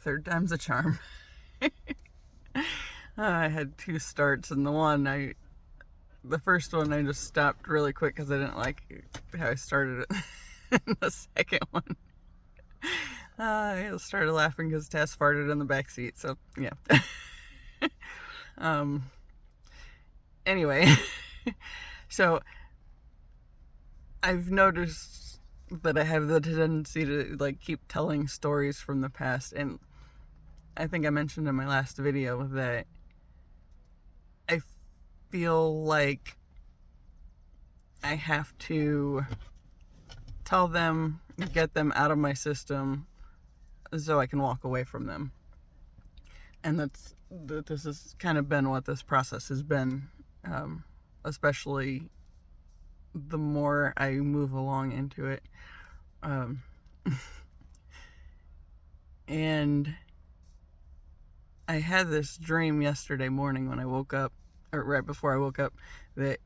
third time's a charm. I had 2 starts, and the first one I just stopped really quick because I didn't like how I started it. And the second one, I started laughing because Tess farted in the back seat. So yeah. um. Anyway, so I've noticed that I have the tendency to keep telling stories from the past, and I think I mentioned in my last video that I feel like I have to tell them, get them out of my system so I can walk away from them. And this has kind of been what this process has been, especially the more I move along into it. And I had this dream yesterday morning when I woke up, or right before I woke up, that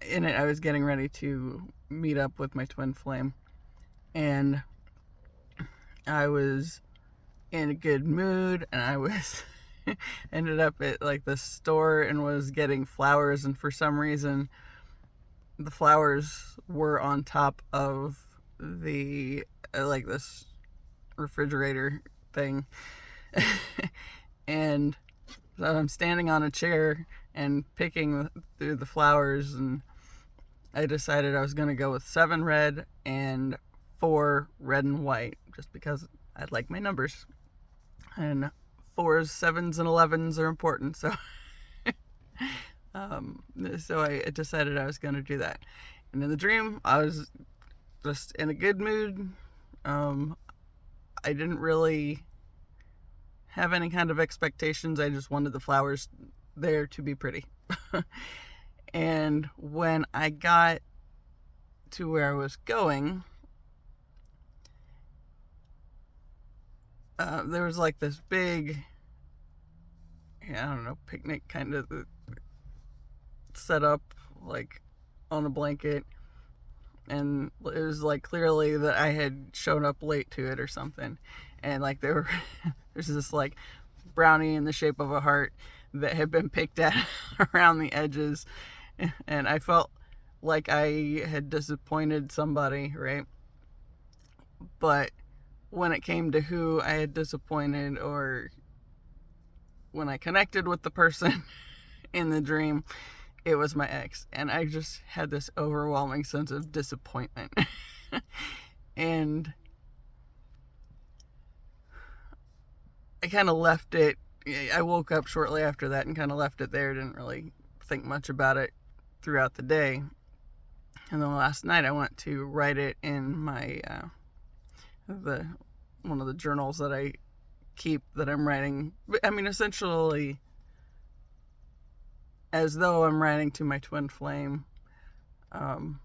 in it I was getting ready to meet up with my twin flame, and I was in a good mood, and I was ended up at the store and was getting flowers, and for some reason the flowers were on top of the this refrigerator thing. And so I'm standing on a chair and picking through the flowers, and I decided I was going to go with 7 red and 4 red and white, just because I like my numbers, and 4s, 7s, and 11s are important. So so I decided I was going to do that. And in the dream, I was just in a good mood. I didn't really have any kind of expectations. I just wanted the flowers there to be pretty. And when I got to where I was going, there was this big, I don't know, picnic kind of set up on a blanket, and it was clearly that I had shown up late to it or something. And there's this brownie in the shape of a heart that had been picked at around the edges, and I felt like I had disappointed somebody, right? But when it came to who I had disappointed, or when I connected with the person in the dream, it was my ex, and I just had this overwhelming sense of disappointment. And I kind of left it. I woke up shortly after that and kind of left it there. Didn't really think much about it throughout the day. And then last night I went to write it in my one of the journals that I keep, that I'm writing. I mean, essentially, as though I'm writing to my twin flame. But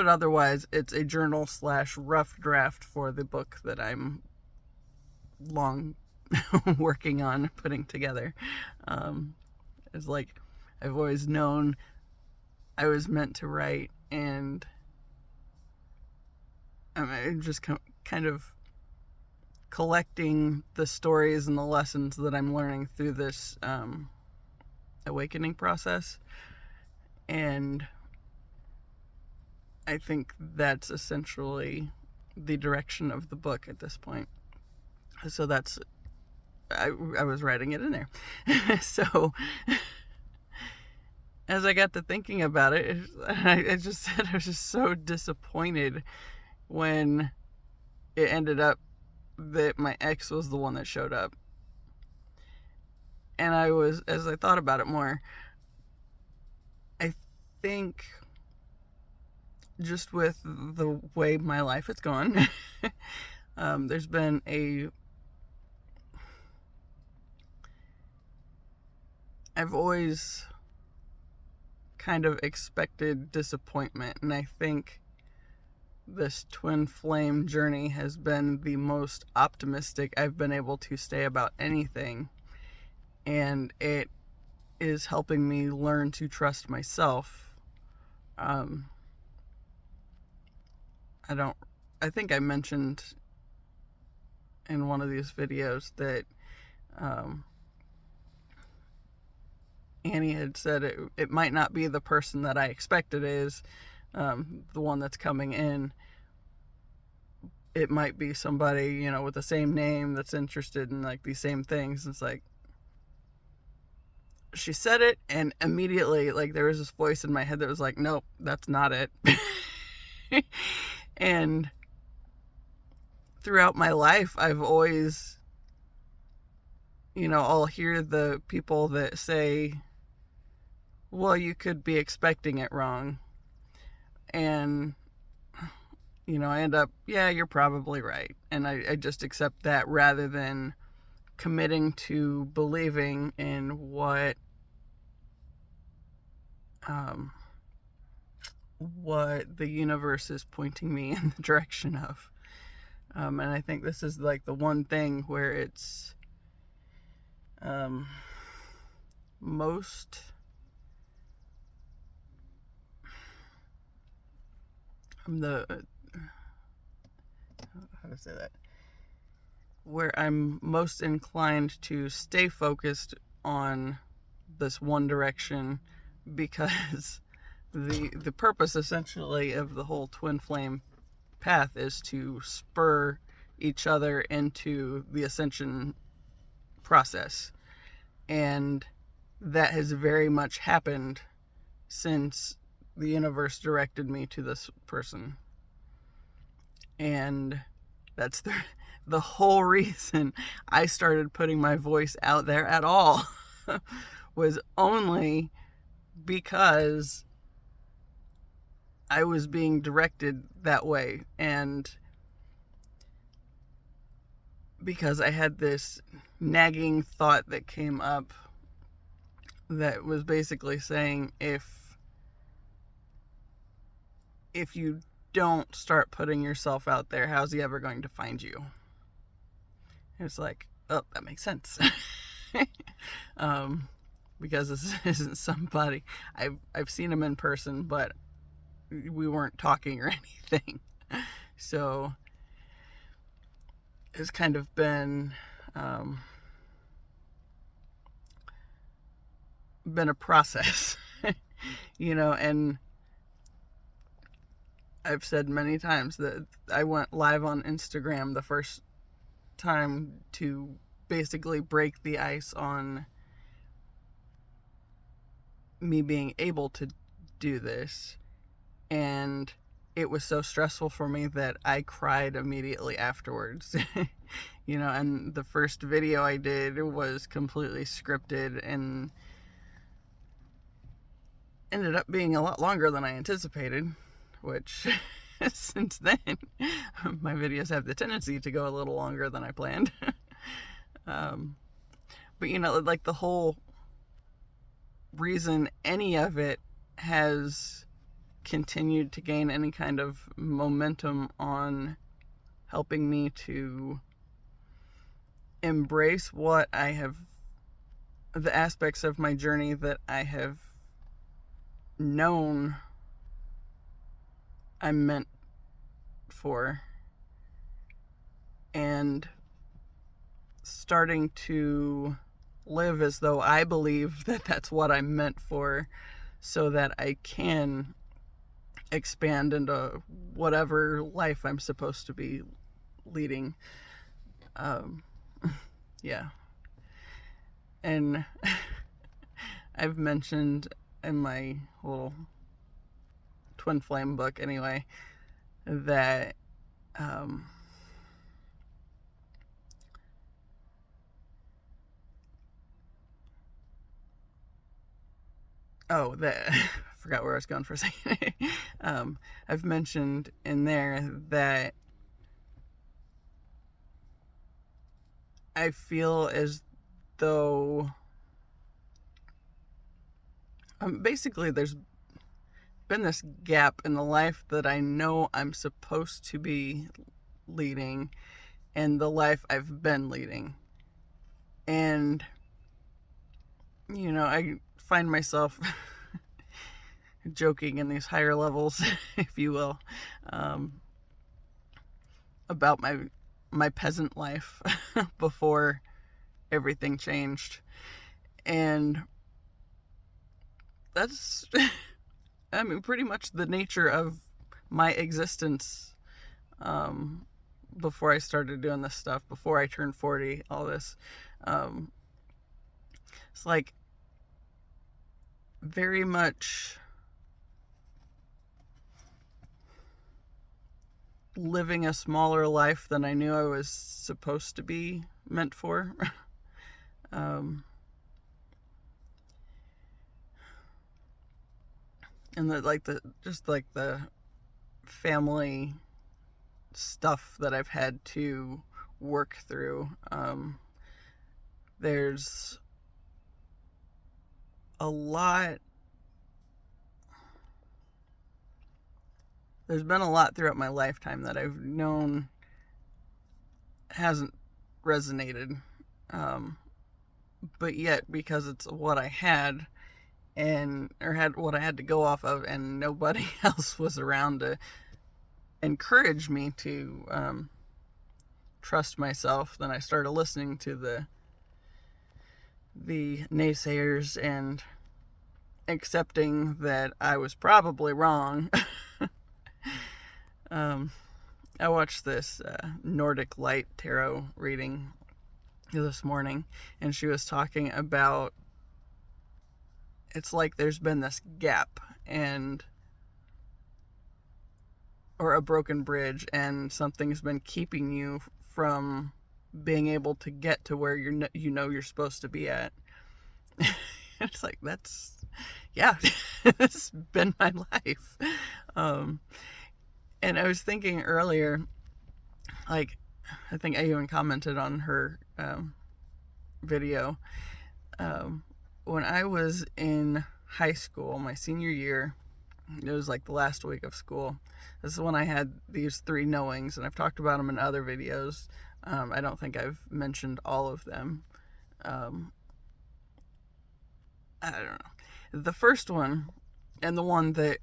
otherwise, it's a journal / rough draft for the book that I'm long working on putting together. It's I've always known I was meant to write, and I'm just kind of collecting the stories and the lessons that I'm learning through this awakening process. And I think that's essentially the direction of the book at this point. So that's, I was writing it in there. So as I got to thinking about it, I just said I was just so disappointed when it ended up that my ex was the one that showed up. And as I thought about it more, I think just with the way my life has gone, there's been I've always kind of expected disappointment, and I think this twin flame journey has been the most optimistic I've been able to stay about anything, and it is helping me learn to trust myself. I don't I think I mentioned in one of these videos that Annie had said it might not be the person that I expect it is, the one that's coming in. It might be somebody, you know, with the same name that's interested in like these same things. It's like, she said it, and immediately, like, there was this voice in my head that was like, nope, that's not it. And throughout my life, I've always, you know, I'll hear the people that say, well, you could be expecting it wrong. And, you know, I end up, yeah, you're probably right. And I just accept that rather than committing to believing in what the universe is pointing me in the direction of. And I think this is like the one thing where it's most how to say that, where I'm most inclined to stay focused on this one direction, because the purpose essentially of the whole twin flame path is to spur each other into the ascension process. And that has very much happened since the universe directed me to this person. And that's the whole reason I started putting my voice out there at all was only because I was being directed that way, and because I had this nagging thought that came up that was basically saying, if you don't start putting yourself out there, how's he ever going to find you? It's like, oh, that makes sense. Because this isn't somebody I've seen him in person, but we weren't talking or anything. So it's kind of been a process. You know, and I've said many times that I went live on Instagram the first time to basically break the ice on me being able to do this. And it was so stressful for me that I cried immediately afterwards. You know, and the first video I did was completely scripted and ended up being a lot longer than I anticipated, which since then my videos have the tendency to go a little longer than I planned. But you know, like, the whole reason any of it has continued to gain any kind of momentum on helping me to embrace what I have, the aspects of my journey that I have known I'm meant for, and starting to live as though I believe that that's what I'm meant for, so that I can expand into whatever life I'm supposed to be leading. Yeah. And I've mentioned in my little twin flame book anyway that I forgot where I was going for a second. I've mentioned in there that I feel as though basically there's been this gap in the life that I know I'm supposed to be leading and the life I've been leading. And, you know, I find myself joking in these higher levels, if you will, about my peasant life before everything changed. And that's, I mean, pretty much the nature of my existence before I started doing this stuff, before I turned 40, all this. It's like very much living a smaller life than I knew I was supposed to be meant for. And the family stuff that I've had to work through. There's a lot. There's been a lot throughout my lifetime that I've known hasn't resonated. But yet, because it's what I had, had what I had to go off of, and nobody else was around to encourage me to trust myself, then I started listening to the naysayers and accepting that I was probably wrong. I watched this Nordic Light tarot reading this morning, and she was talking about, it's like there's been this gap or a broken bridge, and something's been keeping you from being able to get to where you're supposed to be at. It's like, that's been my life. And I was thinking earlier, like, I think I even commented on her video. When I was in high school, my senior year, it was like the last week of school. This is when I had these 3 knowings, and I've talked about them in other videos. I don't think I've mentioned all of them. I don't know. The first one, and the one that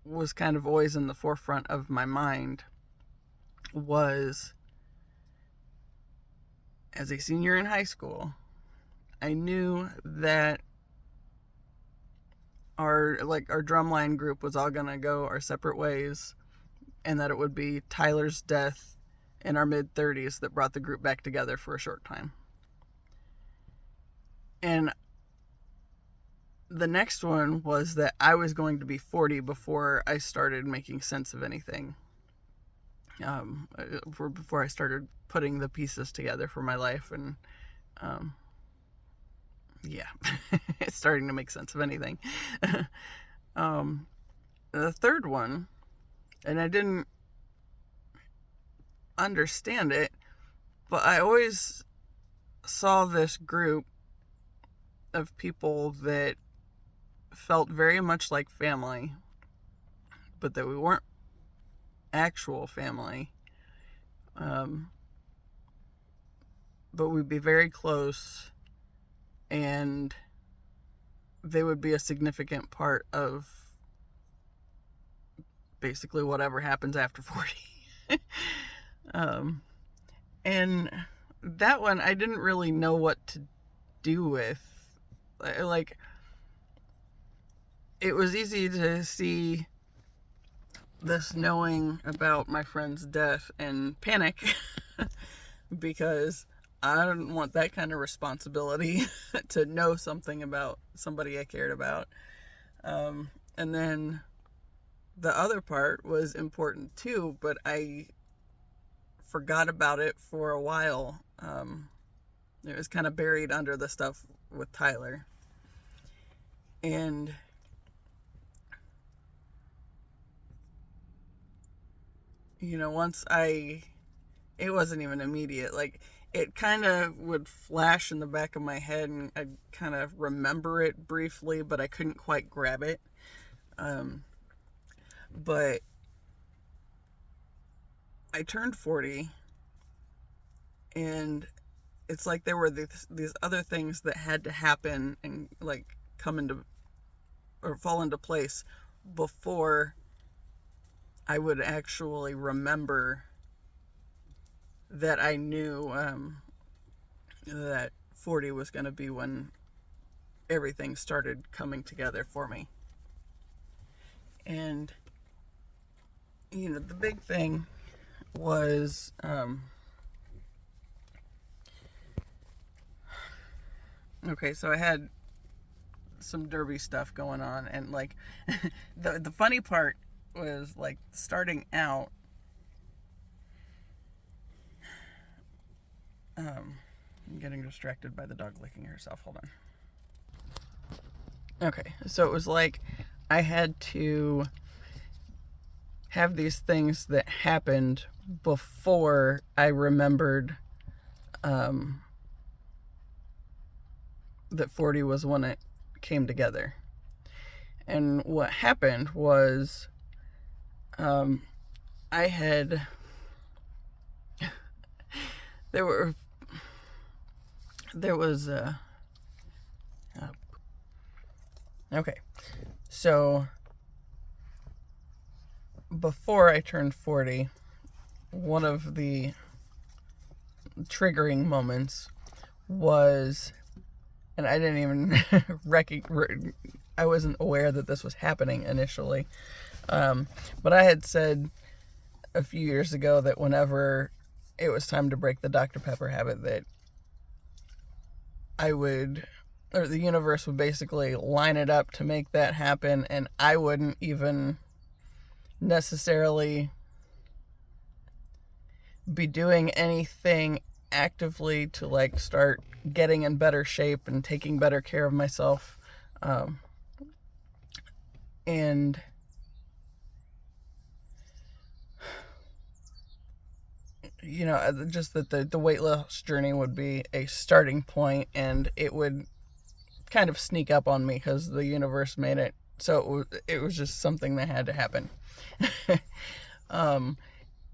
was kind of always in the forefront of my mind, was as a senior in high school, I knew that our drumline group was all gonna go our separate ways, and that it would be Tyler's death in our mid-30s that brought the group back together for a short time. And the next one was that I was going to be 40 before I started making sense of anything. Before I started putting the pieces together for my life, and it's starting to make sense of anything. The third one, and I didn't understand it, but I always saw this group of people that felt very much like family, but that we weren't actual family. But we'd be very close, and they would be a significant part of basically whatever happens after 40. And that one I didn't really know what to do with. Like, it was easy to see this knowing about my friend's death and panic because I didn't want that kind of responsibility to know something about somebody I cared about. And then the other part was important too, but I forgot about it for a while. It was kind of buried under the stuff with Tyler. And it wasn't even immediate. Like, it kind of would flash in the back of my head, and I'd kind of remember it briefly, but I couldn't quite grab it. But I turned 40, and it's like there were these other things that had to happen and like come into or fall into place before I would actually remember that I knew that 40 was going to be when everything started coming together for me. And, the big thing was, okay, so I had some derby stuff going on, and like, the funny part was, like, starting out, I'm getting distracted by the dog licking herself. Hold on. Okay, so it was like I had to have these things that happened before I remembered that 40 was when it came together. And what happened was I had there was okay, so before I turned 40, one of the triggering moments was, and I didn't even I wasn't aware that this was happening initially, but I had said a few years ago that whenever it was time to break the Dr. Pepper habit, that the universe would basically line it up to make that happen, and I wouldn't even necessarily be doing anything actively to like start getting in better shape and taking better care of myself. And just that the weight loss journey would be a starting point, and it would kind of sneak up on me because the universe made it so it was just something that had to happen. And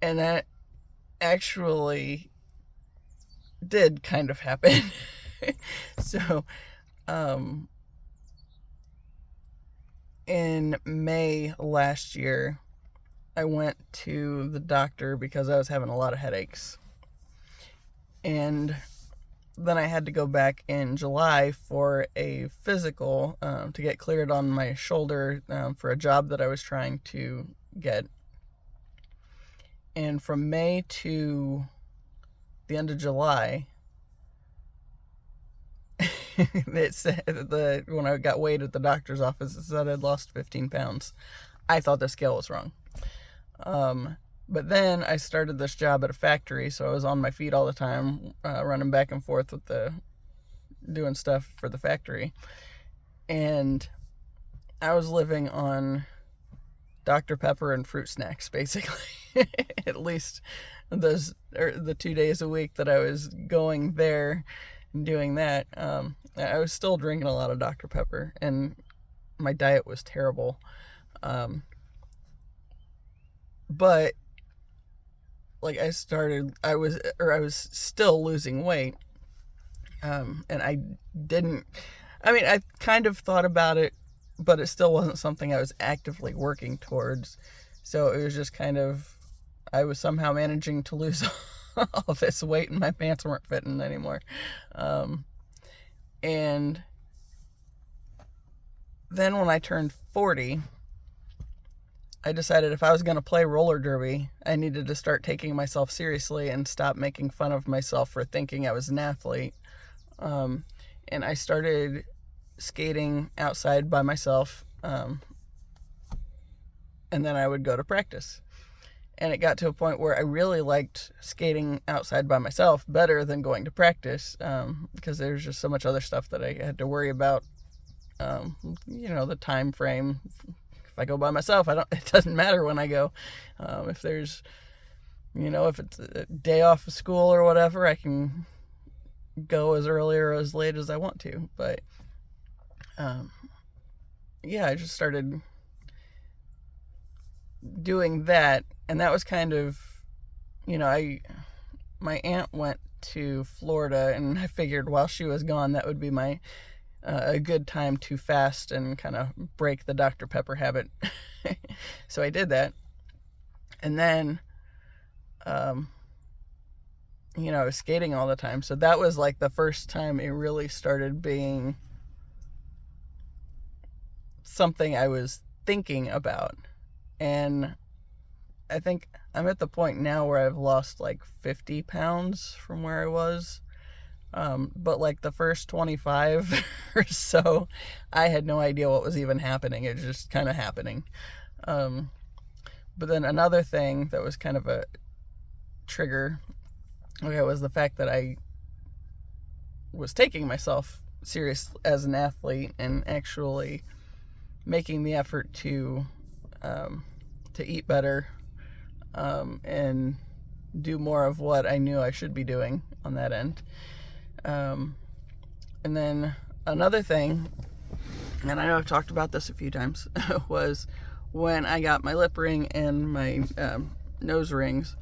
that actually did kind of happen. So in May last year, I went to the doctor because I was having a lot of headaches. And then I had to go back in July for a physical to get cleared on my shoulder for a job that I was trying to get. And from May to the end of July, it said when I got weighed at the doctor's office, it said I'd lost 15 pounds. I thought the scale was wrong. But then I started this job at a factory, so I was on my feet all the time, running back and forth with doing stuff for the factory. And I was living on Dr. Pepper and fruit snacks, basically. At least the 2 days a week that I was going there and doing that. I was still drinking a lot of Dr. Pepper, and my diet was terrible. But like I was still losing weight. And I kind of thought about it, but it still wasn't something I was actively working towards. So it was just kind of, I was somehow managing to lose all this weight, and my pants weren't fitting anymore. And then when I turned 40, I decided if I was going to play roller derby, I needed to start taking myself seriously and stop making fun of myself for thinking I was an athlete. And I started skating outside by myself, and then I would go to practice. And it got to a point where I really liked skating outside by myself better than going to practice, because there's just so much other stuff that I had to worry about. The time frame. If I go by myself, it doesn't matter when I go. If there's, if it's a day off of school or whatever, I can go as early or as late as I want to. But, I just started doing that. And that was kind of, my aunt went to Florida, and I figured while she was gone, that would be a good time to fast and kind of break the Dr. Pepper habit. So I did that. And then, I was skating all the time. So that was like the first time it really started being something I was thinking about. And I think I'm at the point now where I've lost like 50 pounds from where I was. But like the first 25 or so, I had no idea what was even happening. It was just kind of happening. But then another thing that was kind of a trigger, was the fact that I was taking myself serious as an athlete and actually making the effort to eat better, and do more of what I knew I should be doing on that end. And then another thing, and I know I've talked about this a few times, was when I got my lip ring and my nose rings,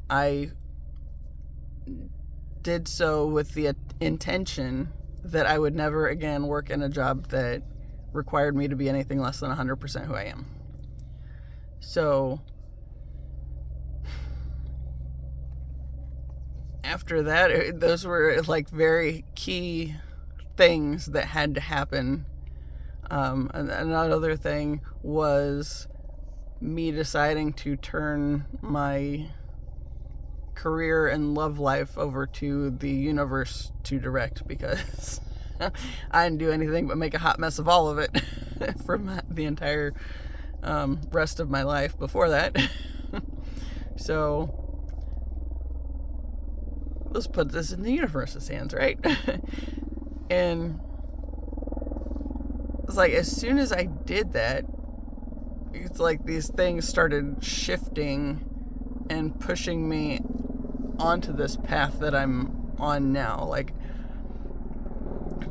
I did so with the intention that I would never again work in a job that required me to be anything less than 100% who I am. So after that, those were like very key things that had to happen. And another thing was me deciding to turn my career and love life over to the universe to direct, because I didn't do anything but make a hot mess of all of it for the entire rest of my life before that. So let's put this in the universe's hands, right? And it's like, as soon as I did that, it's like these things started shifting and pushing me onto this path that I'm on now. Like,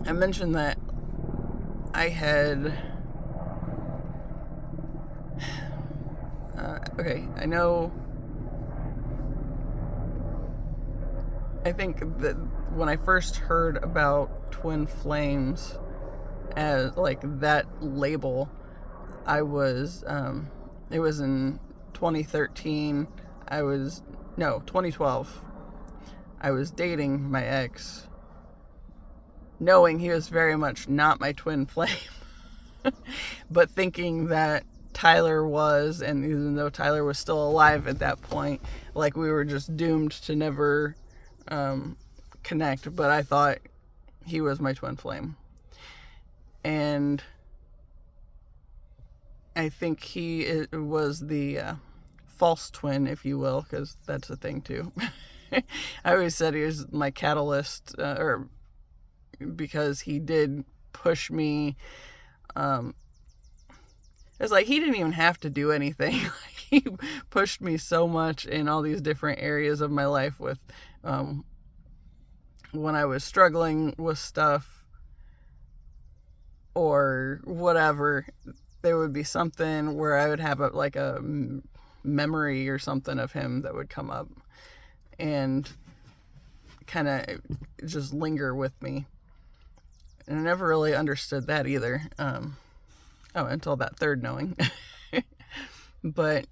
I mentioned that I had I think that when I first heard about twin flames as like that label, I was it was in 2013. 2012. I was dating my ex, knowing he was very much not my twin flame, but thinking that Tyler was, and even though Tyler was still alive at that point, like we were just doomed to never connect. But I thought he was my twin flame, and I think he was the false twin, if you will, because that's a thing too. I always said he was my catalyst, or because he did push me. It's like he didn't even have to do anything. He pushed me so much in all these different areas of my life with when I was struggling with stuff or whatever. There would be something where I would have a memory or something of him that would come up and kind of just linger with me. And I never really understood that either. Until that third knowing. But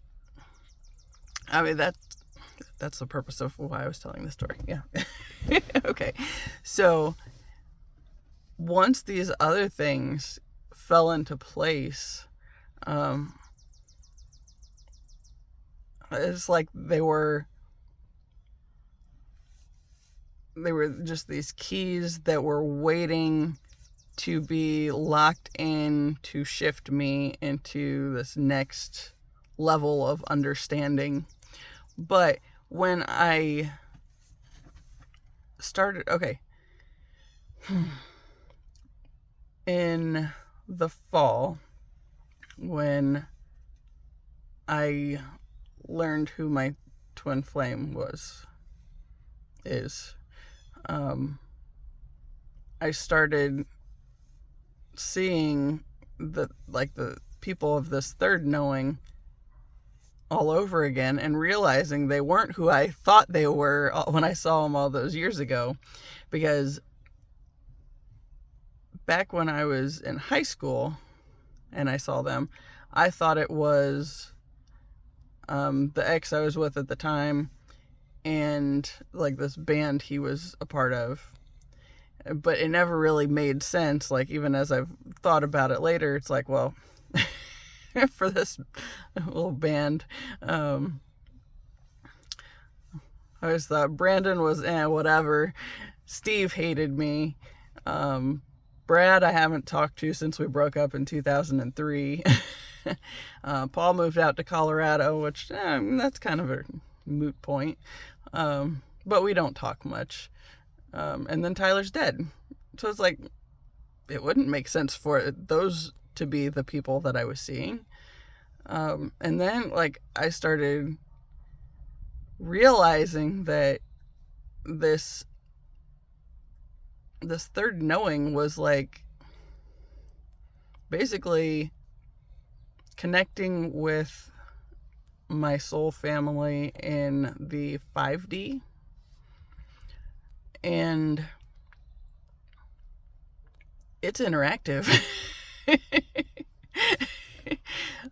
I mean, that's the purpose of why I was telling this story. Yeah. Okay. So once these other things fell into place, it's like they were just these keys that were waiting to be locked in to shift me into this next level of understanding. But when I started, in the fall, when I learned who my twin flame is, I started seeing the people of this third knowing all over again, and realizing they weren't who I thought they were when I saw them all those years ago. Because back when I was in high school and I saw them, I thought it was the ex I was with at the time, and like this band he was a part of. But it never really made sense. Like, even as I've thought about it later, it's like, well, for this little band, I always thought Brandon was whatever. Steve hated me. Brad I haven't talked to since we broke up in 2003. Paul moved out to Colorado, which that's kind of a moot point. But we don't talk much. And then Tyler's dead. So it's like, it wouldn't make sense for those to be the people that I was seeing. And then, like, I started realizing that this third knowing was, like, basically connecting with my soul family in the 5D. And it's interactive.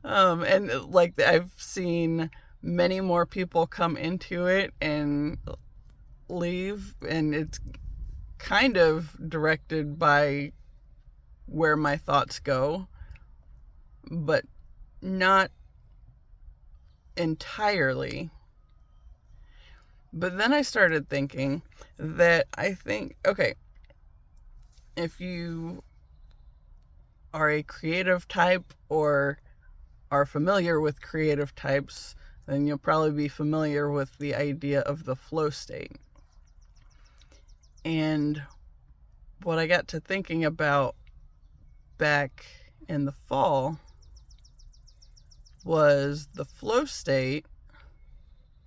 And like, I've seen many more people come into it and leave, and it's kind of directed by where my thoughts go, but not entirely. But then I started thinking that okay, if you are a creative type or are familiar with creative types, then you'll probably be familiar with the idea of the flow state. And what I got to thinking about back in the fall was the flow state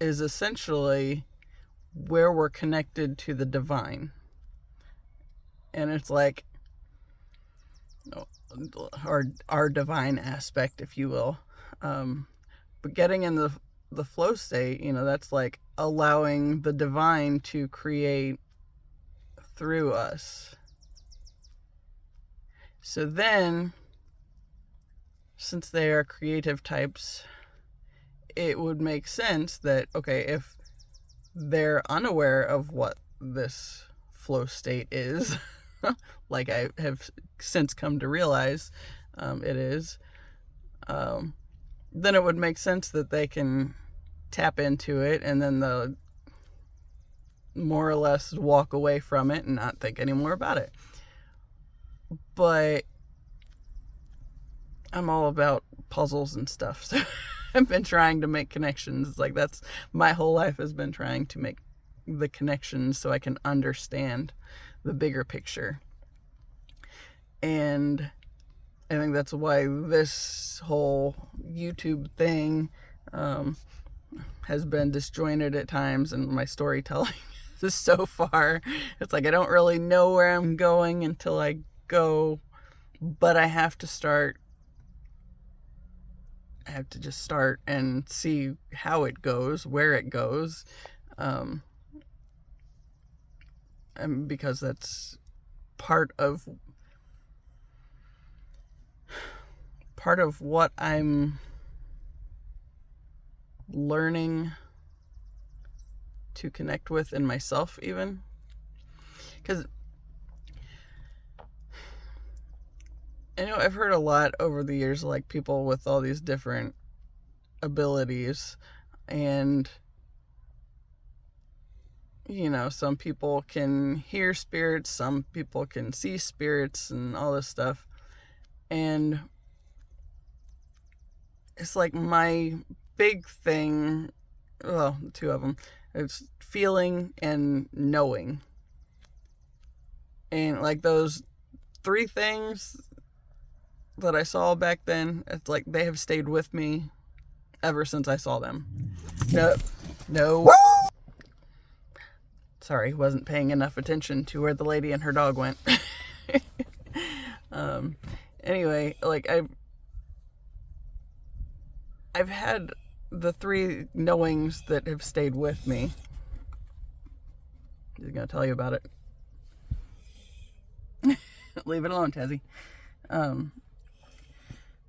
is essentially where we're connected to the divine. And it's like our divine aspect, if you will. But getting in the flow state, that's like allowing the divine to create through us. So then, since they are creative types, it would make sense that, okay, if they're unaware of what this flow state is, like I have since come to realize it is, then it would make sense that they can tap into it and then they'll more or less walk away from it and not think anymore about it. But I'm all about puzzles and stuff, so I've been trying to make connections. Like, that's my whole life, has been trying to make the connections so I can understand the bigger picture. And I think that's why this whole YouTube thing has been disjointed at times, and my storytelling is so far. It's like I don't really know where I'm going until I go, but I have to start. I have to just start and see how it goes, where it goes, and because that's part of what I'm learning to connect with in myself, even. Because I know I've heard a lot over the years, like, people with all these different abilities, and some people can hear spirits, some people can see spirits and all this stuff. And it's like my big thing, well, two of them, it's feeling and knowing. And like those three things that I saw back then, it's like they have stayed with me ever since I saw them. No. Sorry, wasn't paying enough attention to where the lady and her dog went. Anyway, like I've had the three knowings that have stayed with me. He's gonna tell you about it. Leave it alone, Tezzy.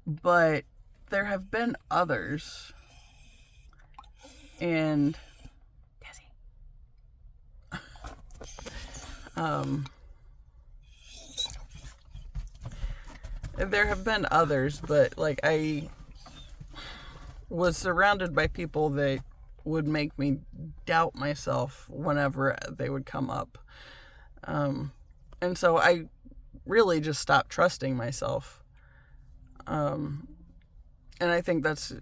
But there have been others, and There have been others, but like I was surrounded by people that would make me doubt myself whenever they would come up. And so I really just stopped trusting myself. And I think that's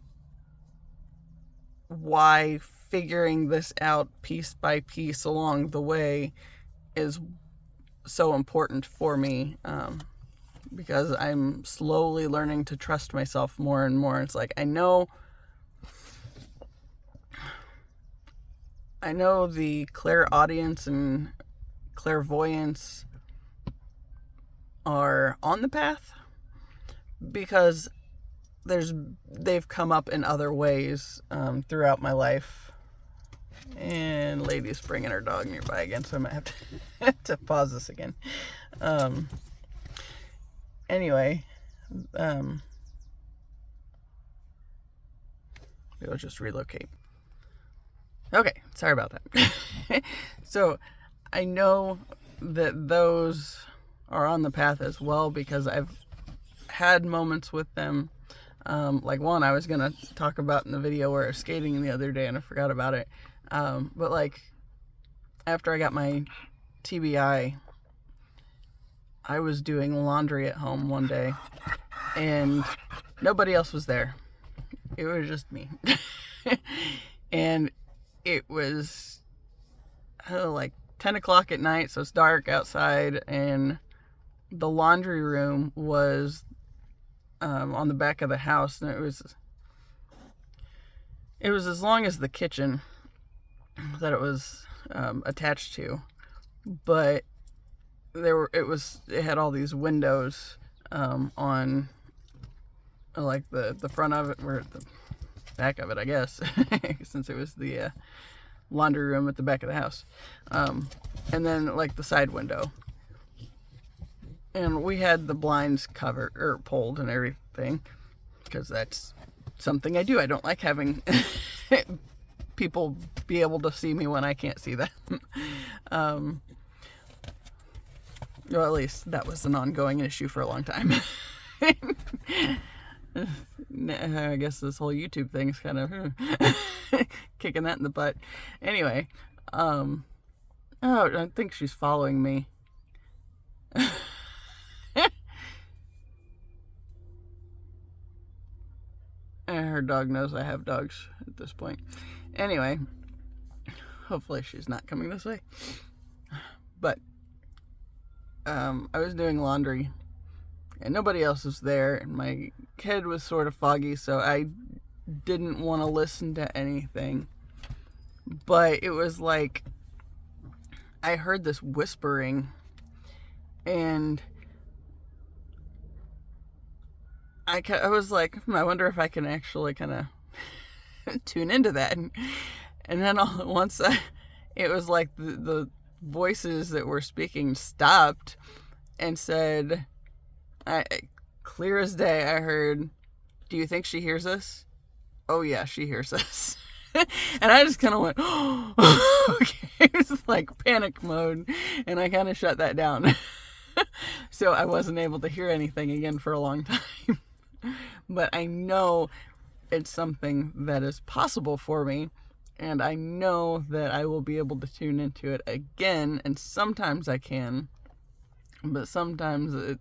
why figuring this out piece by piece along the way is so important for me. Because I'm slowly learning to trust myself more and more. It's like, I know the clairaudience and clairvoyance are on the path because they've come up in other ways throughout my life. And Lady's bringing her dog nearby again, so I might have to pause this again. Anyway, we'll just relocate. Okay, sorry about that. So, I know that those are on the path as well because I've had moments with them. Like one I was going to talk about in the video where I was skating the other day and I forgot about it. But like, after I got my TBI, I was doing laundry at home one day and nobody else was there. It was just me. And it was like 10 o'clock at night, so it's dark outside, and the laundry room was on the back of the house, and it was as long as the kitchen that it was attached to, but it had all these windows on like the front of it, or the back of it, I guess, since it was the laundry room at the back of the house, and then like the side window, and we had the blinds covered or pulled and everything because that's something I do. I don't like having people be able to see me when I can't see them. Well, at least that was an ongoing issue for a long time. I guess this whole YouTube thing's kind of kicking that in the butt. Anyway, I think she's following me. And her dog knows I have dogs at this point. Anyway, hopefully she's not coming this way. But I was doing laundry and nobody else was there, and my head was sort of foggy, so I didn't want to listen to anything. But it was like I heard this whispering, and I was like, I wonder if I can actually kind of tune into that. And then all at once, it was like the voices that were speaking stopped and said, clear as day, I heard, "Do you think she hears us?" "Oh yeah, she hears us." And I just kind of went, oh, okay. It was like panic mode, and I kind of shut that down. So I wasn't able to hear anything again for a long time. But I know it's something that is possible for me, and I know that I will be able to tune into it again, and sometimes I can, but sometimes the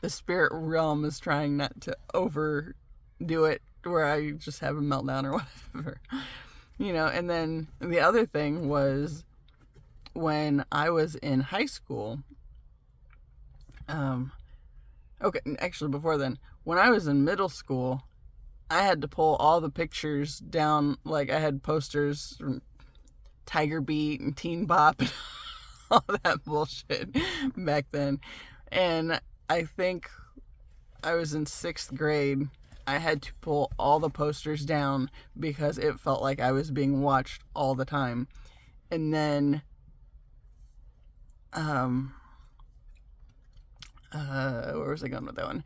spirit realm is trying not to overdo it where I just have a meltdown or whatever, and then the other thing was when I was in high school, okay, actually before then, when I was in middle school, I had to pull all the pictures down. Like, I had posters from Tiger Beat and Teen Bop and all that bullshit back then. And I think I was in 6th grade. I had to pull all the posters down because it felt like I was being watched all the time. And then, where was I going with that one?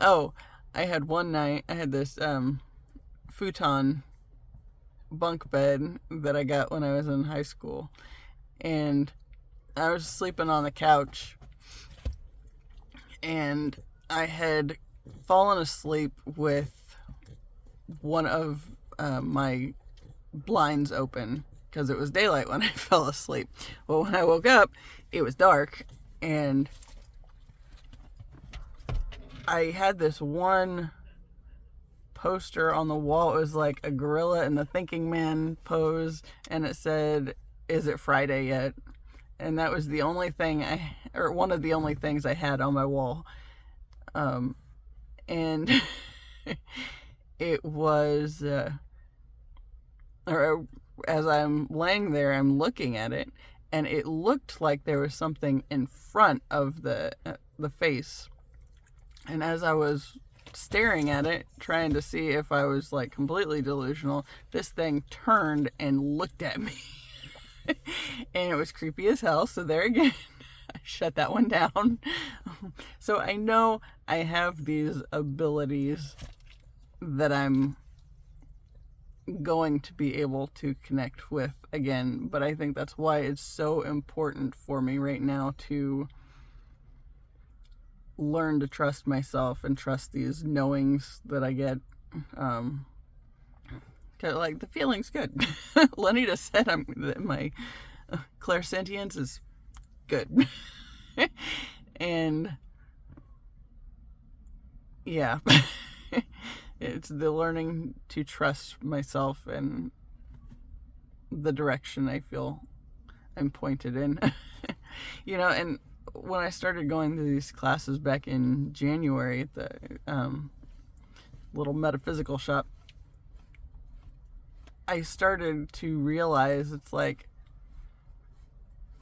Oh, I had one night, I had this futon bunk bed that I got when I was in high school. And I was sleeping on the couch, and I had fallen asleep with one of my blinds open because it was daylight when I fell asleep. Well, when I woke up, it was dark, and I had this one poster on the wall. It was like a gorilla in the thinking man pose, and it said, "Is it Friday yet?" And that was the only thing or one of the only things I had on my wall. And it was, or as I'm laying there, I'm looking at it, and it looked like there was something in front of the face. And as I was staring at it, trying to see if I was like completely delusional, this thing turned and looked at me. And it was creepy as hell. So there again, I shut that one down. So I know I have these abilities that I'm going to be able to connect with again, but I think that's why it's so important for me right now to learn to trust myself and trust these knowings that I get. Like, the feeling's good. Lenita said my clairsentience is good. And yeah, it's the learning to trust myself and the direction I feel I'm pointed in. And when I started going to these classes back in January at the little metaphysical shop, I started to realize it's like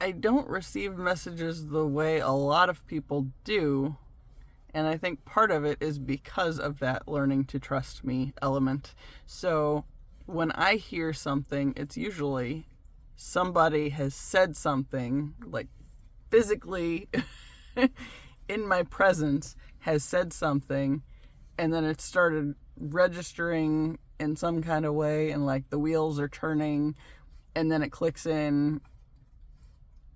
I don't receive messages the way a lot of people do. And I think part of it is because of that learning to trust me element. So when I hear something, it's usually somebody has said something, like physically in my presence has said something, and then it started registering in some kind of way, and like the wheels are turning, and then it clicks in,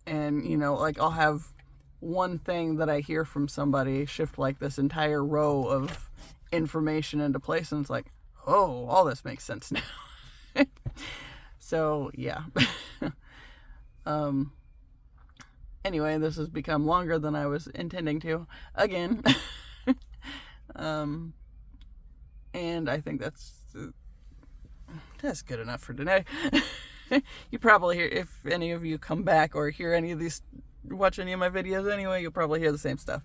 and like I'll have one thing that I hear from somebody shift like this entire row of information into place, and it's like, oh, all this makes sense now. So yeah. Anyway, this has become longer than I was intending to again. And I think that's good enough for today. You probably hear, if any of you come back or hear any of these, watch any of my videos anyway, you'll probably hear the same stuff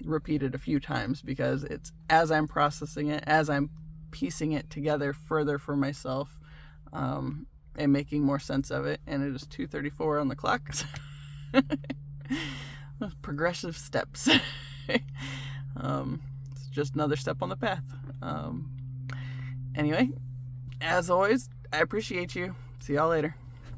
repeated a few times, because it's as I'm processing it, as I'm piecing it together further for myself, and making more sense of it. And it is 2:34 on the clock. Progressive steps. It's just another step on the path. Anyway, as always, I appreciate you. See y'all later.